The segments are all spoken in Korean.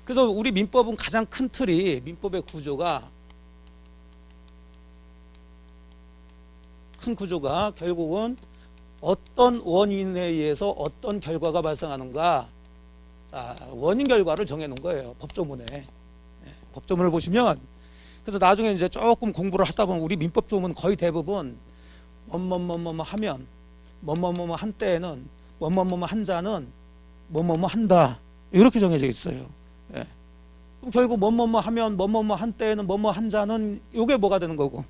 그래서 우리 민법은 가장 큰 틀이 민법의 큰 구조가 결국은 어떤 원인에 의해서 어떤 결과가 발생하는가, 자, 원인 결과를 정해놓은 거예요. 법조문에. 법조문을 보시면, 그래서 나중에 이제 조금 공부를 하다 보면 우리 민법 조문 거의 대부분 뭐뭐뭐뭐 하면, 뭐뭐뭐 한 때에는, 뭐뭐뭐 한 자는, 뭐뭐뭐 한다, 이렇게 정해져 있어요. 예. 그럼 결국 뭐뭐뭐 하면, 뭐뭐뭐 한 때에는, 뭐뭐 한 자는, 이게 뭐가 되는 거고,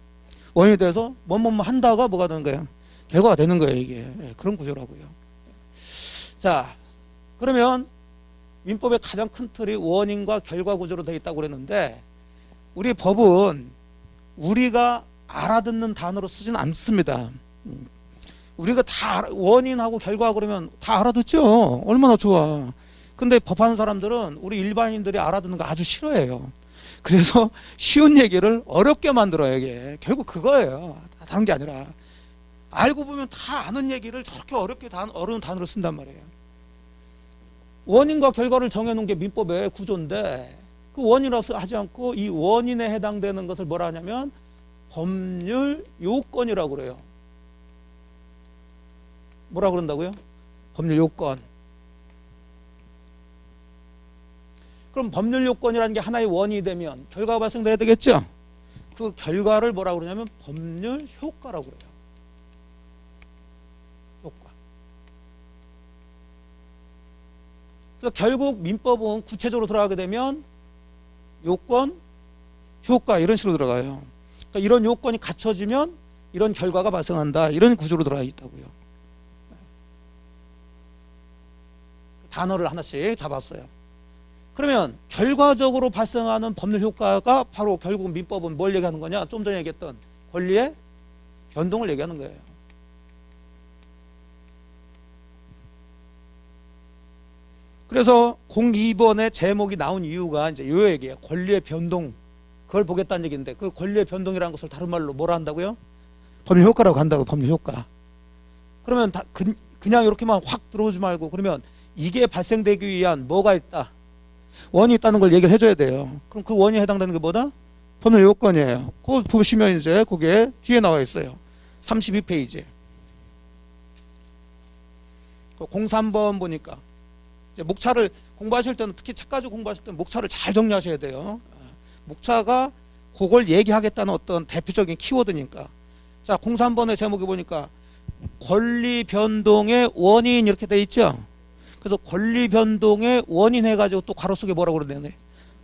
원인이 돼서 뭐뭐뭐 한다가 뭐가 되는 거예요? 결과가 되는 거예요, 이게. 예, 그런 구조라고요. 자, 그러면 민법의 가장 큰 틀이 원인과 결과 구조로 되어 있다고 그랬는데, 우리 법은 우리가 알아듣는 단어로 쓰진 않습니다. 우리가 다 원인하고 결과 그러면 다 알아듣죠. 얼마나 좋아. 근데 법하는 사람들은 우리 일반인들이 알아듣는 거 아주 싫어해요. 그래서 쉬운 얘기를 어렵게 만들어요. 이게 결국 그거예요. 다른 게 아니라 알고 보면 다 아는 얘기를 저렇게 어렵게 어려운 단어를 쓴단 말이에요. 원인과 결과를 정해놓은 게 민법의 구조인데, 그 원인이라서 하지 않고 이 원인에 해당되는 것을 뭐라 하냐면 법률 요건이라고 그래요. 뭐라 그런다고요? 법률 요건. 그럼 법률 요건이라는 게 하나의 원인이 되면 결과가 발생돼야 되겠죠? 그 결과를 뭐라 그러냐면 법률 효과라고 그래요. 효과. 그래서 결국 민법은 구체적으로 들어가게 되면 요건, 효과 이런 식으로 들어가요. 그러니까 이런 요건이 갖춰지면 이런 결과가 발생한다, 이런 구조로 들어가 있다고요. 단어를 하나씩 잡았어요. 그러면 결과적으로 발생하는 법률 효과가 바로 결국 민법은 뭘 얘기하는 거냐? 좀 전에 얘기했던 권리의 변동을 얘기하는 거예요. 그래서 02번의 제목이 나온 이유가 이제 요 얘기예요. 권리의 변동. 그걸 보겠다는 얘기인데, 그 권리의 변동이라는 것을 다른 말로 뭐라 한다고요? 법률 효과라고 한다고. 법률 효과. 그러면 그냥 이렇게만 확 들어오지 말고, 그러면 이게 발생되기 위한 뭐가 있다, 원이 있다는 걸 얘기를 해줘야 돼요. 그럼 그 원인에 해당되는 게 뭐다? 법률 요건이에요. 그거 보시면 이제 그게 뒤에 나와 있어요. 32페이지. 03번 보니까 이제 목차를 공부하실 때는, 특히 책 가지고 공부하실 때는 목차를 잘 정리하셔야 돼요. 목차가 그걸 얘기하겠다는 어떤 대표적인 키워드니까. 자, 03번의 제목이 보니까 권리 변동의 원인 이렇게 돼 있죠. 그래서 권리 변동의 원인 해가지고 또 가로 속에 뭐라고 그러네?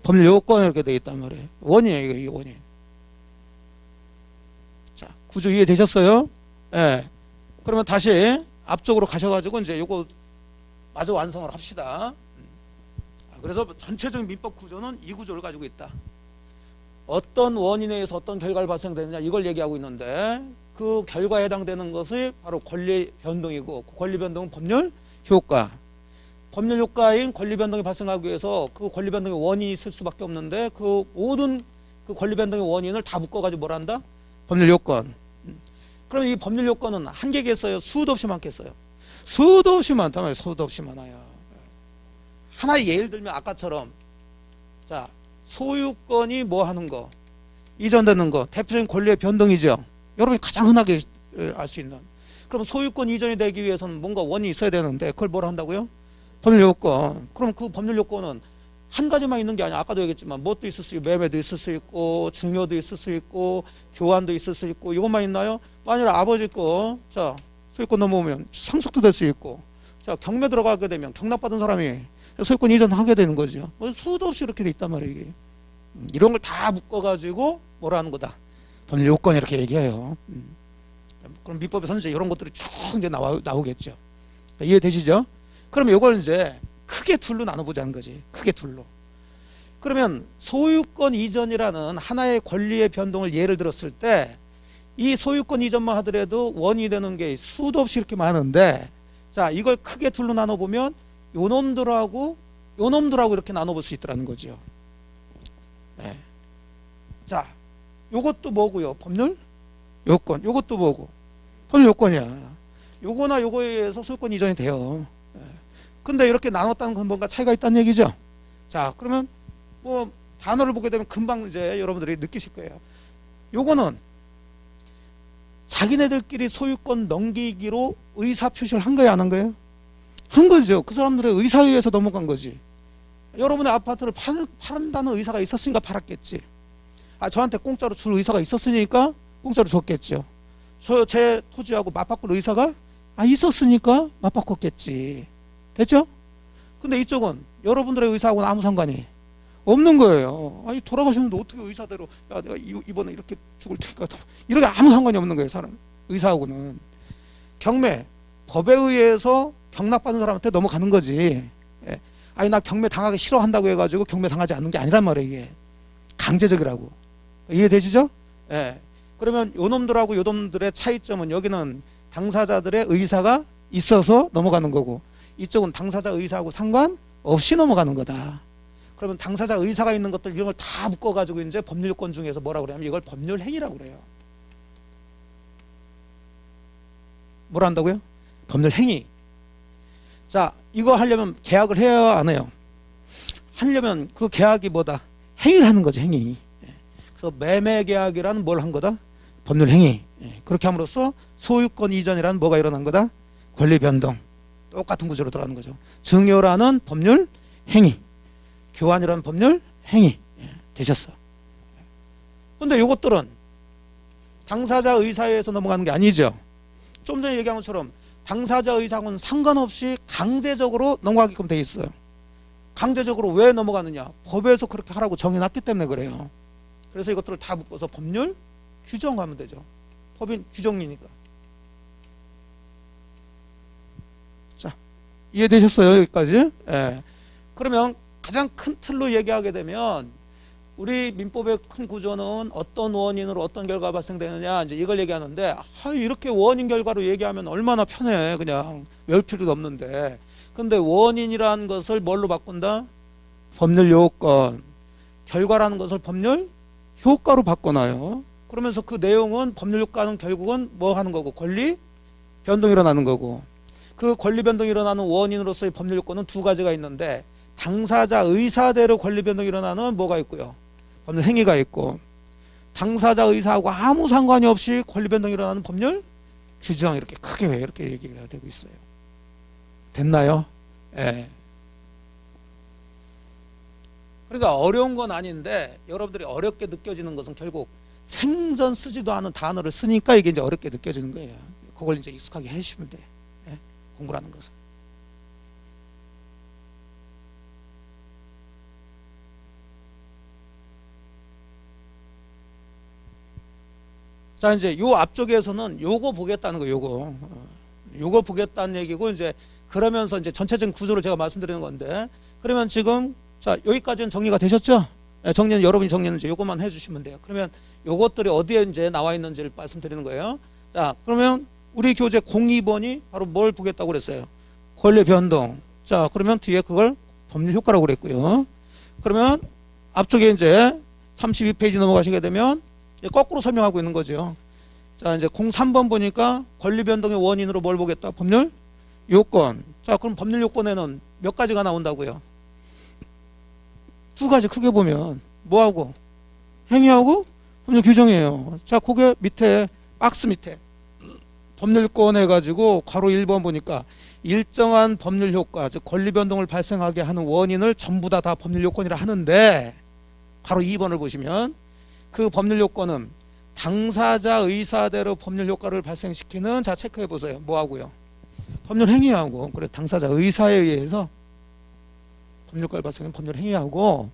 법률 요건 이렇게 돼 있단 말이에요. 원인이에요, 이게 원인. 자, 구조 이해되셨어요? 예. 네. 그러면 다시 앞쪽으로 가셔가지고 이제 요거 마저 완성을 합시다. 그래서 전체적인 민법 구조는 이 구조를 가지고 있다. 어떤 원인에 의해서 어떤 결과를 발생되느냐, 이걸 얘기하고 있는데, 그 결과에 해당되는 것이 바로 권리 변동이고, 그 권리 변동은 법률 효과. 법률 효과인 권리 변동이 발생하기 위해서 그 권리 변동의 원인이 있을 수밖에 없는데, 그 모든 그 권리 변동의 원인을 다 묶어가지고 뭘 한다? 법률 요건. 그럼 이 법률 요건은 한 개겠어요? 수도 없이 많겠어요? 수도 없이 많단 말이에요. 수도 없이 많아요. 하나 예를 들면 아까처럼, 자, 소유권이 뭐 하는 거, 이전되는 거, 대표적인 권리의 변동이죠. 여러분이 가장 흔하게 알 수 있는. 그럼 소유권 이전이 되기 위해서는 뭔가 원인이 있어야 되는데, 그걸 뭘 한다고요? 법률 요건. 그럼 그 법률 요건은 한 가지만 있는 게 아니야. 아까도 얘기했지만 뭣도 있을 수 있고, 매매도 있을 수 있고, 증여도 있을 수 있고, 교환도 있을 수 있고, 이것만 있나요? 만일 아버지 거, 자, 소유권 넘어오면 상속도 될 수 있고, 자, 경매 들어가게 되면 경락받은 사람이 소유권 이전하게 되는 거죠. 수도 없이 이렇게 돼 있단 말이에요, 이게. 이런 걸 다 묶어가지고 뭐라 하는 거다? 법률 요건 이렇게 얘기해요. 그럼 민법에서는 이제 이런 것들이 쭉 이제 나오겠죠. 이해되시죠? 그러면 이걸 이제 크게 둘로 나눠보자는 거지. 크게 둘로. 그러면 소유권 이전이라는 하나의 권리의 변동을 예를 들었을 때, 이 소유권 이전만 하더라도 원인이 되는 게 수도 없이 이렇게 많은데, 자, 이걸 크게 둘로 나눠보면 요놈들하고 요놈들하고 이렇게 나눠볼 수 있다는 거죠. 네. 자, 요것도 뭐고요? 법률 요건. 요것도 뭐고? 법률 요건이야. 요거나 요거에 의해서 소유권 이전이 돼요. 근데 이렇게 나눴다는 건 뭔가 차이가 있다는 얘기죠. 자, 그러면 뭐 단어를 보게 되면 금방 이제 여러분들이 느끼실 거예요. 요거는 자기네들끼리 소유권 넘기기로 의사 표시를 한 거예요, 안 한 거예요? 한 거죠. 그 사람들의 의사에 의해서 넘어간 거지. 여러분의 아파트를 판다는 의사가 있었으니까 팔았겠지. 저한테 공짜로 줄 의사가 있었으니까 공짜로 줬겠죠. 제 토지하고 맞바꿀 의사가 있었으니까 맞바꿨겠지. 됐죠? 근데 이쪽은 여러분들의 의사하고는 아무 상관이 없는 거예요. 돌아가셨는데 어떻게 의사대로 내가 이번에 이렇게 죽을 테니까 이렇게 아무 상관이 없는 거예요. 사람 의사하고는. 경매 법에 의해서 경락받은 사람한테 넘어가는 거지. 나 경매 당하기 싫어한다고 해가지고 경매 당하지 않는 게 아니란 말이에요. 이게 강제적이라고. 이해되시죠? 그러면 요놈들하고 요놈들의 차이점은 여기는 당사자들의 의사가 있어서 넘어가는 거고, 이쪽은 당사자 의사하고 상관없이 넘어가는 거다. 그러면 당사자 의사가 있는 것들 이런 걸 다 묶어가지고 이제 법률권 중에서 뭐라고 그러냐면 이걸 법률행위라고 그래요. 뭐라 한다고요? 법률행위. 자, 이거 하려면 계약을 해야 안 해요? 하려면 그 계약이 뭐다? 행위를 하는 거죠, 행위. 그래서 매매 계약이라는 뭘 한 거다? 법률행위. 그렇게 함으로써 소유권 이전이라는 뭐가 일어난 거다? 권리 변동. 똑같은 구조로 들어가는 거죠. 증여라는 법률행위, 교환이라는 법률행위. 되셨어. 근데 이것들은 당사자 의사에 의해서 넘어가는 게 아니죠. 좀 전에 얘기한 것처럼 당사자 의사하고는 상관없이 강제적으로 넘어가게끔 돼 있어요. 강제적으로 왜 넘어가느냐? 법에서 그렇게 하라고 정해놨기 때문에 그래요. 그래서 이것들을 다 묶어서 법률 규정하면 되죠. 법인 규정이니까. 자, 이해되셨어요? 여기까지? 그러면 가장 큰 틀로 얘기하게 되면 우리 민법의 큰 구조는 어떤 원인으로 어떤 결과가 발생되느냐, 이제 이걸 얘기하는데, 이렇게 원인 결과로 얘기하면 얼마나 편해. 그냥 외울 필요도 없는데. 근데 원인이라는 것을 뭘로 바꾼다? 법률 요건. 결과라는 것을 법률 효과로 바꿔놔요. 그러면서 그 내용은 법률 효과는 결국은 뭐 하는 거고? 권리 변동이 일어나는 거고. 그 권리 변동이 일어나는 원인으로서의 법률 요건은 두 가지가 있는데, 당사자 의사대로 권리 변동이 일어나는 뭐가 있고요? 법률 행위가 있고, 당사자 의사하고 아무 상관이 없이 권리 변동이 일어나는 법률 규정. 이렇게 크게 왜 이렇게 얘기가 되고 있어요. 됐나요? 그러니까 어려운 건 아닌데 여러분들이 어렵게 느껴지는 것은 결국 생전 쓰지도 않은 단어를 쓰니까 이게 이제 어렵게 느껴지는 거예요. 그걸 이제 익숙하게 해주시면 돼. 공부라는 것은. 자, 이제 요 앞쪽에서는 요거 보겠다는 거, 요거 보겠다는 얘기고, 이제 그러면서 이제 전체적인 구조를 제가 말씀드리는 건데, 그러면 지금 자, 여기까지는 정리가 되셨죠? 정리는 여러분이 정리는 이제 요것만 해주시면 돼요. 그러면 요것들이 어디에 이제 나와 있는지를 말씀드리는 거예요. 자, 그러면 우리 교재 02번이 바로 뭘 보겠다고 그랬어요? 권리 변동. 자, 그러면 뒤에 그걸 법률 효과라고 그랬고요. 그러면 앞쪽에 이제 32페이지 넘어가시게 되면 거꾸로 설명하고 있는 거죠. 자, 이제 03번 보니까 권리 변동의 원인으로 뭘 보겠다? 법률 요건. 자, 그럼 법률 요건에는 몇 가지가 나온다고요? 두 가지 크게 보면 뭐하고? 행위하고 법률 규정이에요. 자, 그게 밑에 박스 밑에 법률권 해가지고 괄호 1번 보니까 일정한 법률 효과, 즉 권리 변동을 발생하게 하는 원인을 전부 다 법률 요건이라 하는데, 괄호 2번을 보시면 그 법률 요건은 당사자 의사대로 법률 효과를 발생시키는, 자 체크해 보세요. 뭐하고요? 법률 행위하고. 그래, 당사자 의사에 의해서 법률 효과를 발생하는 법률 행위하고,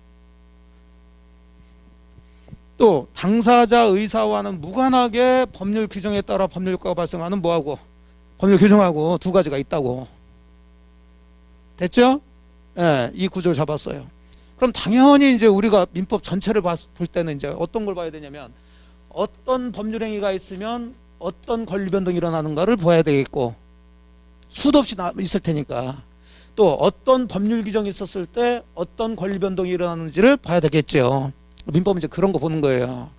또 당사자 의사와는 무관하게 법률 규정에 따라 법률 효과가 발생하는 뭐하고? 법률 규정하고 두 가지가 있다고. 됐죠? 이 구조를 잡았어요. 그럼 당연히 이제 우리가 민법 전체를 볼 때는 이제 어떤 걸 봐야 되냐면, 어떤 법률 행위가 있으면 어떤 권리 변동이 일어나는가를 봐야 되겠고, 수도 없이 있을 테니까 또 어떤 법률 규정이 있었을 때 어떤 권리 변동이 일어나는지를 봐야 되겠죠. 민법은 이제 그런 거 보는 거예요.